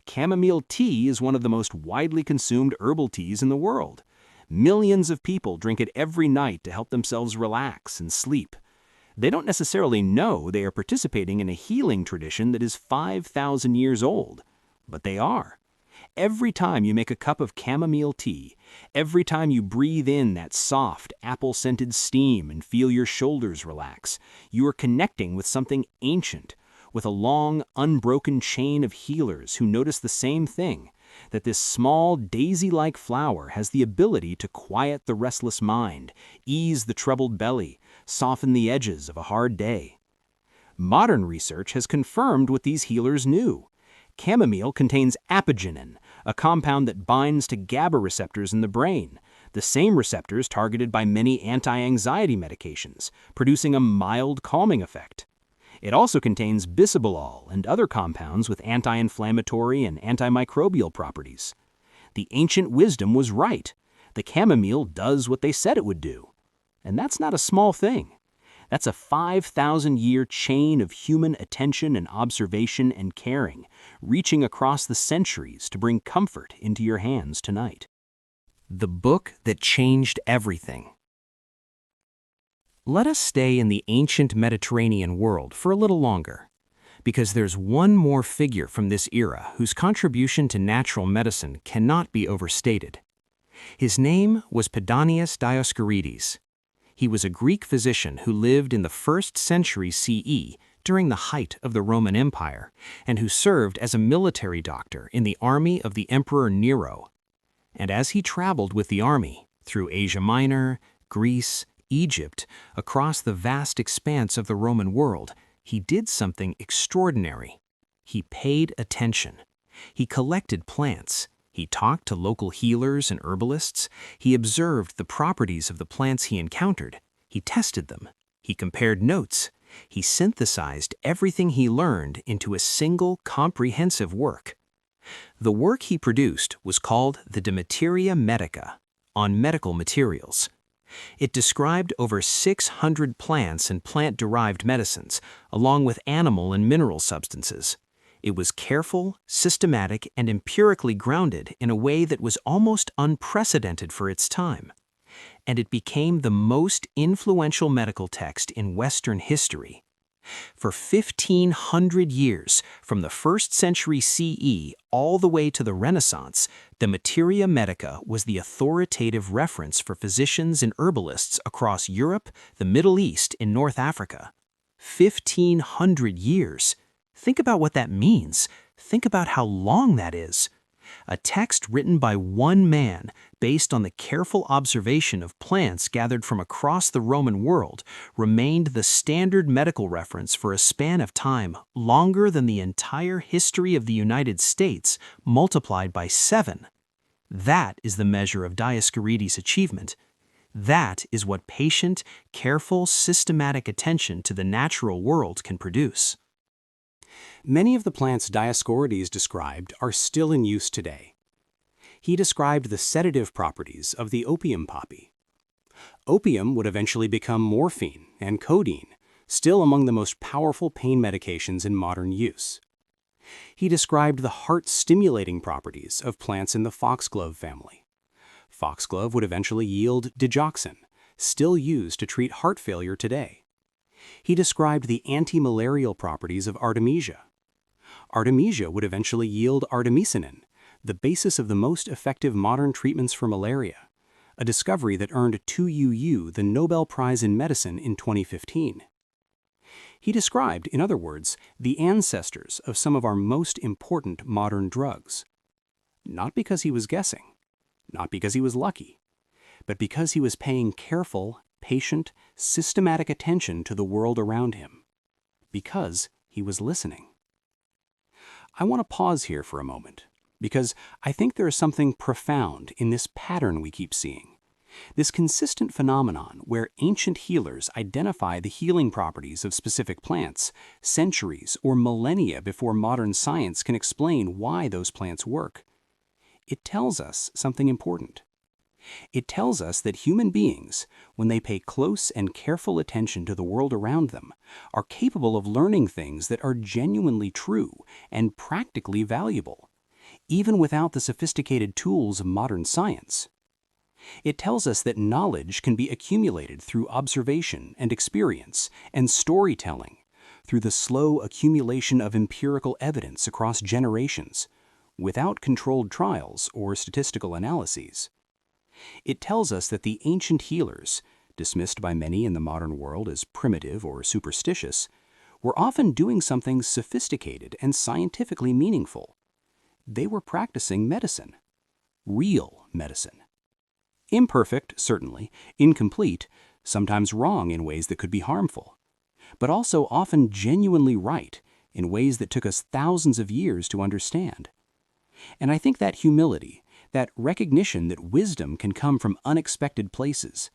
chamomile tea is one of the most widely consumed herbal teas in the world. Millions of people drink it every night to help themselves relax and sleep. They don't necessarily know they are participating in a healing tradition that is 5,000 years old, but they are. Every time you make a cup of chamomile tea, every time you breathe in that soft, apple-scented steam and feel your shoulders relax, you are connecting with something ancient, with a long, unbroken chain of healers who notice the same thing, that this small, daisy-like flower has the ability to quiet the restless mind, ease the troubled belly, soften the edges of a hard day. Modern research has confirmed what these healers knew. Chamomile contains apigenin, a compound that binds to GABA receptors in the brain, the same receptors targeted by many anti-anxiety medications, producing a mild calming effect. It also contains bisabolol and other compounds with anti-inflammatory and antimicrobial properties. The ancient wisdom was right. The chamomile does what they said it would do. And that's not a small thing. That's a 5,000-year chain of human attention and observation and caring, reaching across the centuries to bring comfort into your hands tonight. The book that changed everything. Let us stay in the ancient Mediterranean world for a little longer, because there's one more figure from this era whose contribution to natural medicine cannot be overstated. His name was Pedanius Dioscorides. He was a Greek physician who lived in the 1st century CE during the height of the Roman Empire, and who served as a military doctor in the army of the Emperor Nero. And as he traveled with the army through Asia Minor, Greece, Egypt, across the vast expanse of the Roman world, he did something extraordinary. He paid attention. He collected plants. He talked to local healers and herbalists. He observed the properties of the plants he encountered. He tested them. He compared notes. He synthesized everything he learned into a single comprehensive work. The work he produced was called the De Materia Medica, on medical materials. It described over 600 plants and plant-derived medicines, along with animal and mineral substances. It was careful, systematic, and empirically grounded in a way that was almost unprecedented for its time. And it became the most influential medical text in Western history. For 1,500 years, from the 1st century CE all the way to the Renaissance, the Materia Medica was the authoritative reference for physicians and herbalists across Europe, the Middle East, and North Africa. 1,500 years. Think about what that means. Think about how long that is. A text written by one man based on the careful observation of plants gathered from across the Roman world remained the standard medical reference for a span of time longer than the entire history of the United States multiplied by 7. That is the measure of Dioscorides' achievement. That is what patient, careful, systematic attention to the natural world can produce. Many of the plants Dioscorides described are still in use today. He described the sedative properties of the opium poppy. Opium would eventually become morphine and codeine, still among the most powerful pain medications in modern use. He described the heart-stimulating properties of plants in the foxglove family. Foxglove would eventually yield digoxin, still used to treat heart failure today. He described the anti-malarial properties of artemisia. Artemisia would eventually yield artemisinin, the basis of the most effective modern treatments for malaria, a discovery that earned 2UU the Nobel Prize in Medicine in 2015. He described, in other words, the ancestors of some of our most important modern drugs. not because he was guessing, not because he was lucky, but because he was paying careful, patient, systematic attention to the world around him, because he was listening. I want to pause here for a moment, because I think there is something profound in this pattern we keep seeing. This consistent phenomenon where ancient healers identify the healing properties of specific plants centuries or millennia before modern science can explain why those plants work. It tells us something important. It tells us that human beings, when they pay close and careful attention to the world around them, are capable of learning things that are genuinely true and practically valuable, even without the sophisticated tools of modern science. It tells us that knowledge can be accumulated through observation and experience and storytelling, through the slow accumulation of empirical evidence across generations, without controlled trials or statistical analyses. It tells us that the ancient healers, dismissed by many in the modern world as primitive or superstitious, were often doing something sophisticated and scientifically meaningful. They were practicing medicine, real medicine. Imperfect, certainly, incomplete, sometimes wrong in ways that could be harmful, but also often genuinely right in ways that took us thousands of years to understand. And I think that humility, that recognition that wisdom can come from unexpected places,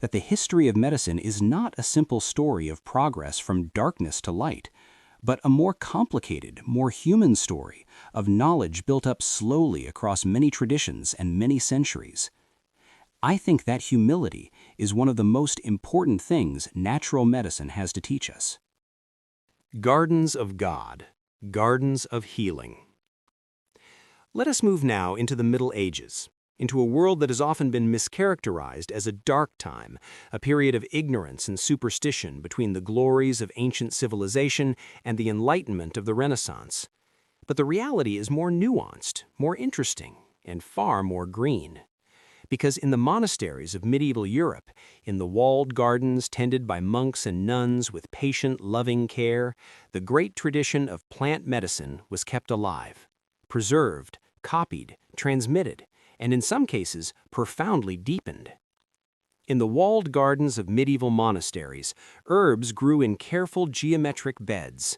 that the history of medicine is not a simple story of progress from darkness to light, but a more complicated, more human story of knowledge built up slowly across many traditions and many centuries. I think that humility is one of the most important things natural medicine has to teach us. Gardens of God, gardens of healing. Let us move now into the Middle Ages, into a world that has often been mischaracterized as a dark time, a period of ignorance and superstition between the glories of ancient civilization and the enlightenment of the Renaissance. But the reality is more nuanced, more interesting, and far more green. Because in the monasteries of medieval Europe, in the walled gardens tended by monks and nuns with patient, loving care, the great tradition of plant medicine was kept alive, preserved, copied, transmitted, and in some cases, profoundly deepened. In the walled gardens of medieval monasteries, herbs grew in careful geometric beds: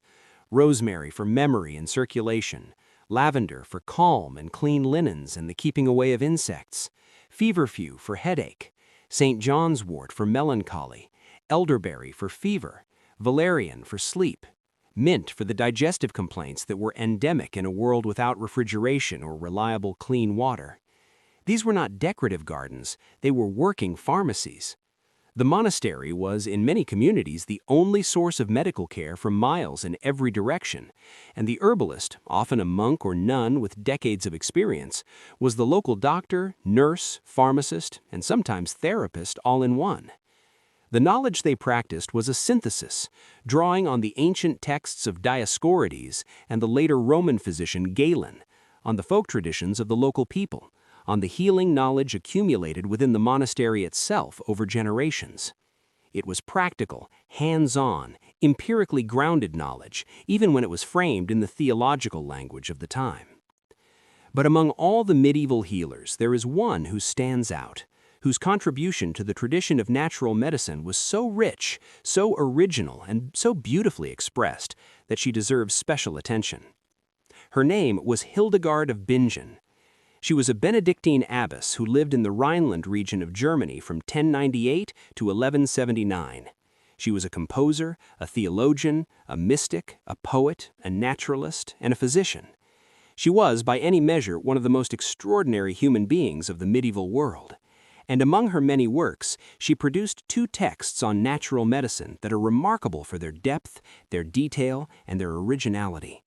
rosemary for memory and circulation, lavender for calm and clean linens and the keeping away of insects, feverfew for headache, St. John's wort for melancholy, elderberry for fever, valerian for sleep, mint for the digestive complaints that were endemic in a world without refrigeration or reliable clean water. These were not decorative gardens, they were working pharmacies. The monastery was, in many communities, the only source of medical care for miles in every direction, and the herbalist, often a monk or nun with decades of experience, was the local doctor, nurse, pharmacist, and sometimes therapist all in one. The knowledge they practiced was a synthesis, drawing on the ancient texts of Dioscorides and the later Roman physician Galen, on the folk traditions of the local people, on the healing knowledge accumulated within the monastery itself over generations. It was practical, hands-on, empirically grounded knowledge, even when it was framed in the theological language of the time. But among all the medieval healers, there is one who stands out, whose contribution to the tradition of natural medicine was so rich, so original, and so beautifully expressed that she deserves special attention. Her name was Hildegard of Bingen. She was a Benedictine abbess who lived in the Rhineland region of Germany from 1098 to 1179. She was a composer, a theologian, a mystic, a poet, a naturalist, and a physician. She was, by any measure, one of the most extraordinary human beings of the medieval world. And among her many works, she produced 2 texts on natural medicine that are remarkable for their depth, their detail, and their originality: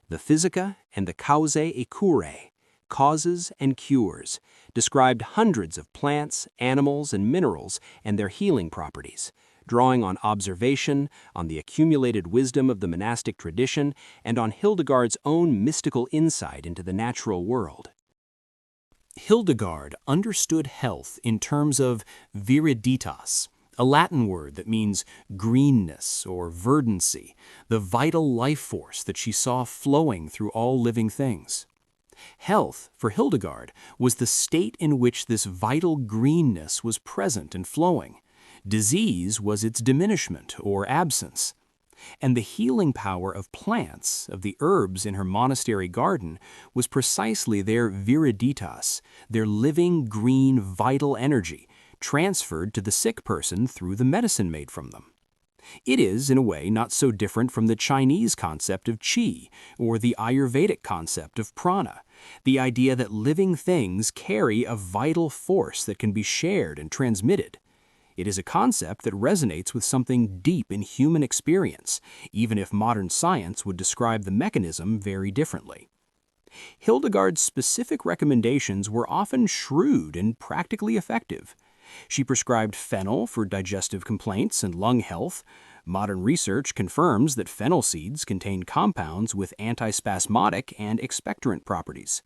the Physica and the Causae et Curae, Causes and Cures, described hundreds of plants, animals, and minerals and their healing properties, drawing on observation, on the accumulated wisdom of the monastic tradition, and on Hildegard's own mystical insight into the natural world. Hildegard understood health in terms of viriditas, a Latin word that means greenness or verdancy, the vital life force that she saw flowing through all living things. Health, for Hildegard, was the state in which this vital greenness was present and flowing. Disease was its diminishment or absence. And the healing power of plants, of the herbs in her monastery garden, was precisely their viriditas, their living, green, vital energy, transferred to the sick person through the medicine made from them. It is, in a way, not so different from the Chinese concept of qi or the Ayurvedic concept of prana, the idea that living things carry a vital force that can be shared and transmitted. It is a concept that resonates with something deep in human experience, even if modern science would describe the mechanism very differently. Hildegard's specific recommendations were often shrewd and practically effective. She prescribed fennel for digestive complaints and lung health. Modern research confirms that fennel seeds contain compounds with antispasmodic and expectorant properties.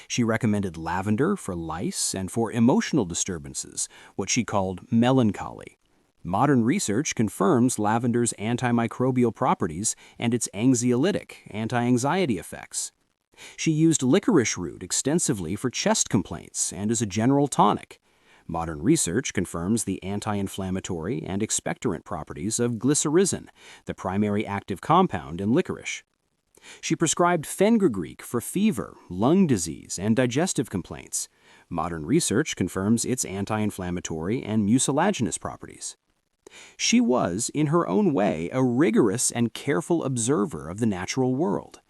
She recommended lavender for lice and for emotional disturbances, what she called melancholy. Modern research confirms lavender's antimicrobial properties and its anxiolytic, anti-anxiety effects. She used licorice root extensively for chest complaints and as a general tonic. Modern research confirms the anti-inflammatory and expectorant properties of glycyrrhizin, the primary active compound in licorice. She prescribed fenugreek for fever, lung disease, and digestive complaints. Modern research confirms its anti-inflammatory and mucilaginous properties. She was, in her own way, a rigorous and careful observer of the natural world.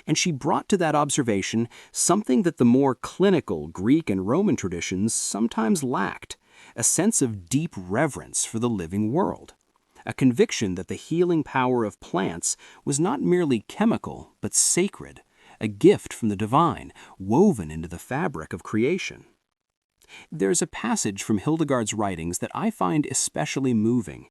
And she brought to that observation something that the more clinical Greek and Roman traditions sometimes lacked, a sense of deep reverence for the living world, a conviction that the healing power of plants was not merely chemical, but sacred, a gift from the divine, woven into the fabric of creation. There's a passage from Hildegard's writings that I find especially moving.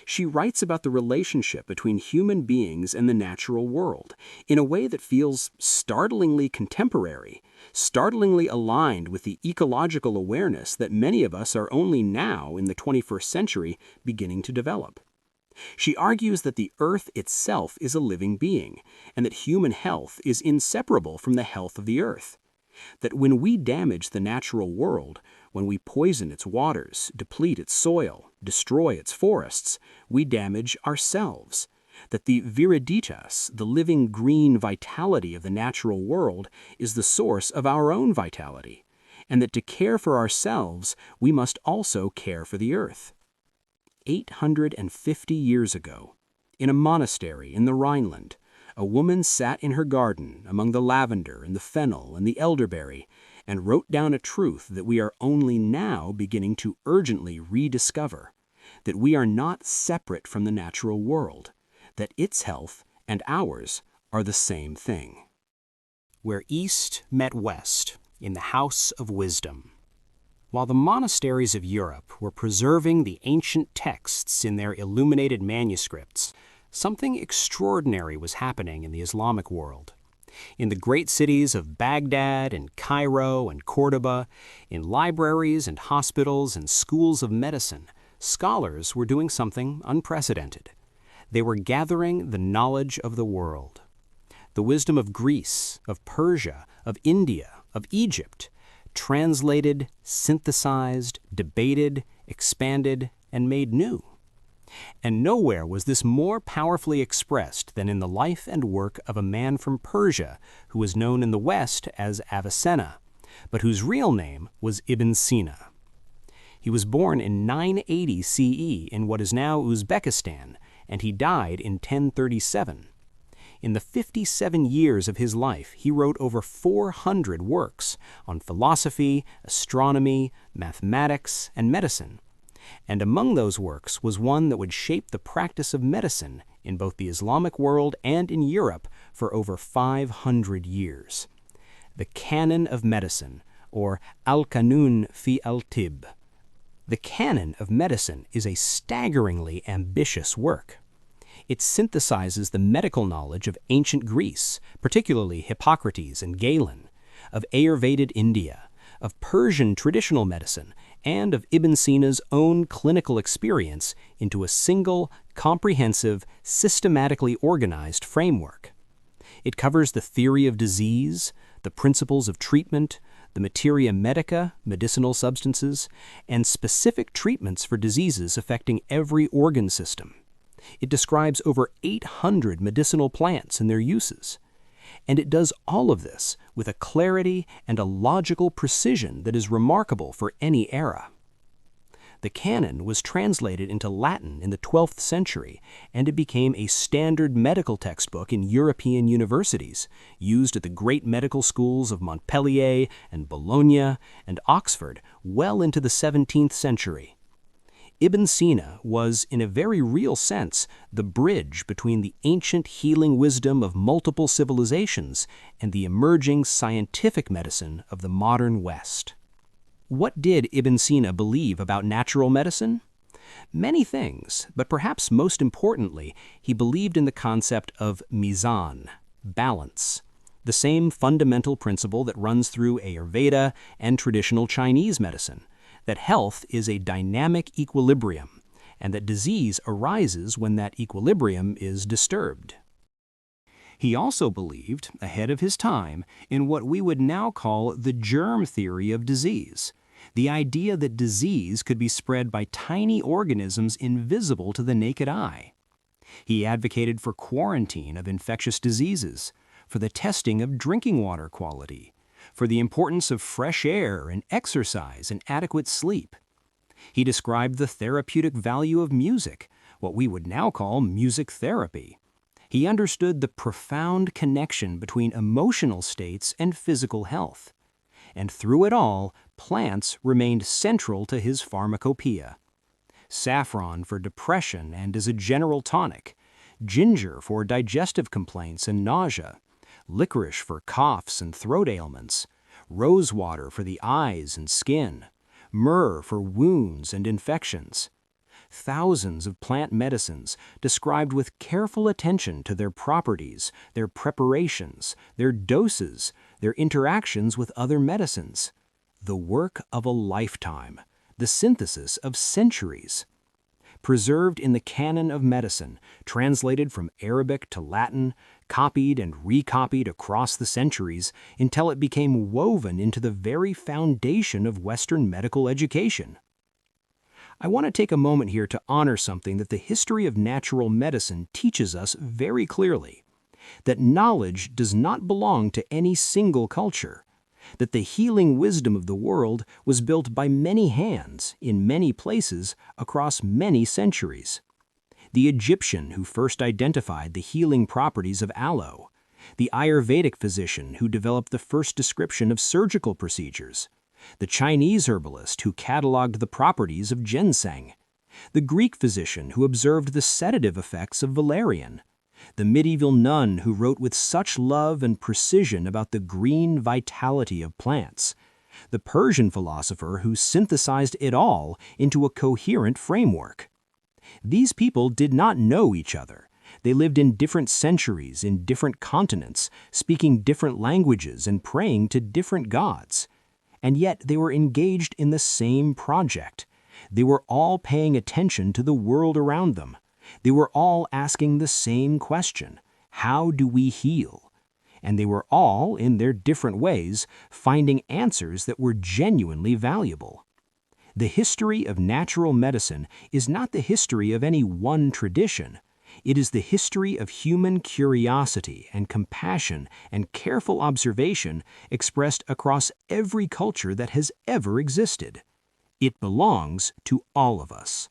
She writes about the relationship between human beings and the natural world in a way that feels startlingly contemporary, startlingly aligned with the ecological awareness that many of us are only now in the 21st century beginning to develop. She argues that the earth itself is a living being, and that human health is inseparable from the health of the earth. That when we damage the natural world, when we poison its waters, deplete its soil, destroy its forests, we damage ourselves. That the viriditas, the living green vitality of the natural world, is the source of our own vitality, and that to care for ourselves, we must also care for the earth. 850 years ago, in a monastery in the Rhineland, a woman sat in her garden among the lavender and the fennel and the elderberry and wrote down a truth that we are only now beginning to urgently rediscover, that we are not separate from the natural world, that its health and ours are the same thing. Where East met West in the House of Wisdom. While the monasteries of Europe were preserving the ancient texts in their illuminated manuscripts, something extraordinary was happening in the Islamic world. In the great cities of Baghdad and Cairo and Cordoba, in libraries and hospitals and schools of medicine, scholars were doing something unprecedented. They were gathering the knowledge of the world. The wisdom of Greece, of Persia, of India, of Egypt, translated, synthesized, debated, expanded, and made new. And nowhere was this more powerfully expressed than in the life and work of a man from Persia who was known in the West as Avicenna, but whose real name was Ibn Sina. He was born in 980 CE in what is now Uzbekistan, and he died in 1037. In the 57 years of his life, he wrote over 400 works on philosophy, astronomy, mathematics, and medicine. And among those works was one that would shape the practice of medicine in both the Islamic world and in Europe for over 500 years. The Canon of Medicine, or Al-Qanun fi al-Tib. The Canon of Medicine is a staggeringly ambitious work. It synthesizes the medical knowledge of ancient Greece, particularly Hippocrates and Galen, of Ayurvedic India, of Persian traditional medicine, and of Ibn Sina's own clinical experience into a single, comprehensive, systematically organized framework. It covers the theory of disease, the principles of treatment, the materia medica, medicinal substances, and specific treatments for diseases affecting every organ system. It describes over 800 medicinal plants and their uses. And it does all of this with a clarity and a logical precision that is remarkable for any era. The canon was translated into Latin in the 12th century, and it became a standard medical textbook in European universities, used at the great medical schools of Montpellier and Bologna and Oxford well into the 17th century. Ibn Sina was, in a very real sense, the bridge between the ancient healing wisdom of multiple civilizations and the emerging scientific medicine of the modern West. What did Ibn Sina believe about natural medicine? Many things, but perhaps most importantly, he believed in the concept of mizan, balance, the same fundamental principle that runs through Ayurveda and traditional Chinese medicine, that health is a dynamic equilibrium, and that disease arises when that equilibrium is disturbed. He also believed, ahead of his time, in what we would now call the germ theory of disease, the idea that disease could be spread by tiny organisms invisible to the naked eye. He advocated for quarantine of infectious diseases, for the testing of drinking water quality, for the importance of fresh air and exercise and adequate sleep. He described the therapeutic value of music, what we would now call music therapy. He understood the profound connection between emotional states and physical health. And through it all, plants remained central to his pharmacopoeia. Saffron for depression and as a general tonic, ginger for digestive complaints and nausea, licorice for coughs and throat ailments, rosewater for the eyes and skin, myrrh for wounds and infections. Thousands of plant medicines described with careful attention to their properties, their preparations, their doses, their interactions with other medicines. The work of a lifetime, the synthesis of centuries. Preserved in the canon of medicine, translated from Arabic to Latin, copied and recopied across the centuries until it became woven into the very foundation of Western medical education. I want to take a moment here to honor something that the history of natural medicine teaches us very clearly, that knowledge does not belong to any single culture, that the healing wisdom of the world was built by many hands, in many places, across many centuries. The Egyptian who first identified the healing properties of aloe, the Ayurvedic physician who developed the first description of surgical procedures, the Chinese herbalist who cataloged the properties of ginseng, the Greek physician who observed the sedative effects of valerian, the medieval nun who wrote with such love and precision about the green vitality of plants, the Persian philosopher who synthesized it all into a coherent framework. These people did not know each other. They lived in different centuries, in different continents, speaking different languages and praying to different gods. And yet they were engaged in the same project. They were all paying attention to the world around them. They were all asking the same question: how do we heal? And they were all, in their different ways, finding answers that were genuinely valuable. The history of natural medicine is not the history of any one tradition. It is the history of human curiosity and compassion and careful observation expressed across every culture that has ever existed. It belongs to all of us.